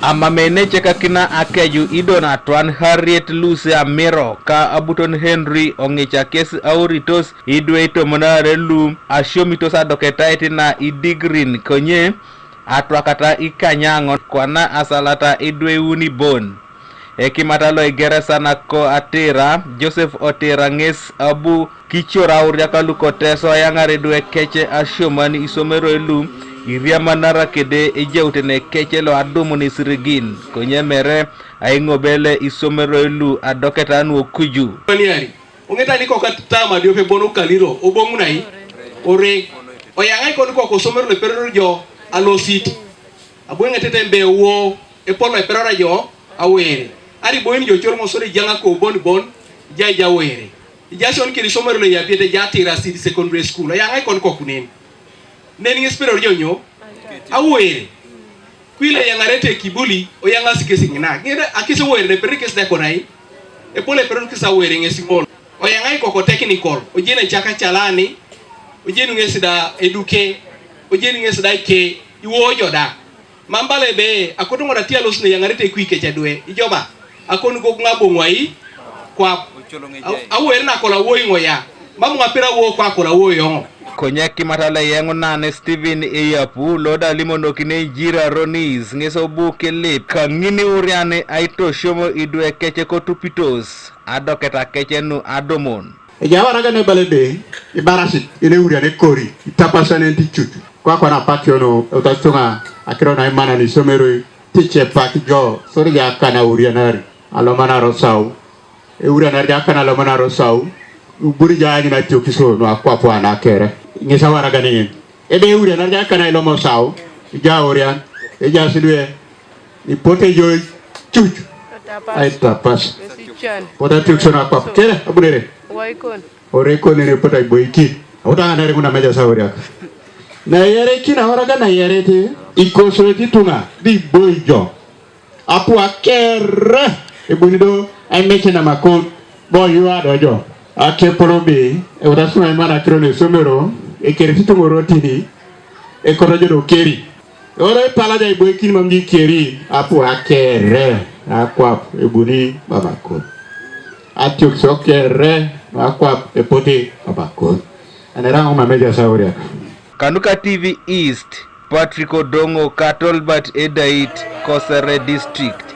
amamene cheka kina akeju idona twan Harriet Luce Amiro ka abuton Henry ongecha kes auritos Idwe tomonare lum ashomitos adoketaiti na idigrin konye atwakata ikanyango kwana asalata Idwe unibon ekimatalo igeresa na ko atira Joseph Otira nges abu kichora Auriak lukoteso yangaredwe keche ashomani Osomeroi lum iria manara kede ejautene keche lo adumuni sirigin konye mere aingobele Osomeroi lu adoketa anu okuju paniari ongeta niko katama dio pe bonu kaliro obongunai ore oyangai ko niko Osomeroi perero jo alosit abwenga tete mbewo epolo eperora jo awere ari boyni jo chormo sore janga ko bon jaja were jason kiri Osomeroi ya piete jatira city secondary school oyangai ko niko kunen neni espero jonyo awere kwile yangarete kibuli oyanga sikesingina ngeda akise were perikes de konai e pole perikes awere ngesimol oyanga ko technical ojene chaka chalani ojene ngesida eduke ojene ngesida ke iwo joda mambale be akotongo ratia losne yangarete kwike chadwe ijoba akonu go ngabongwai kwa awere na kola wo ngoya mamu ngapira wo kwa kola wo yongo konyaki matala yengo nane Steven Eyapu loda limono kine jira Ronis ngeso buke lip kangini uriane Aitosiom Idwe keche kotupitos adoketa keche nu adomon ejawara gane balebe ibarasit ine uriane kori itapasane ntichutu kwa na pationo utastunga akiro na imana ni Osomeroi tiche pati jo sori ya kana urianari alomana rosau urianari ya kana alomana rosau uburi jani na tiokiso no akwapo anakere ngesa waraga ni ebe uri na ja kana ilo mosao ja orian eja silwe ipote jo chuchu aita pas poda tikso na kwa kere abunere waikon orekon ne pota boiki oda na kuna meja sa Auriak na yere kina waraga na yere te ikoso titunga di boijo apu akere ebunido ai meche na makon boyu adojo ake polobe e udasuna imana krone Osomeroi e keriti morotini e korojo keri ore palaja iboikini mamji keri apu akere akwa ebuni babako atiok sokere akwa epote babako anera ngoma meja sa Auriak Kanuka TV East Patrick Odongo Katolbert Edait Kosere District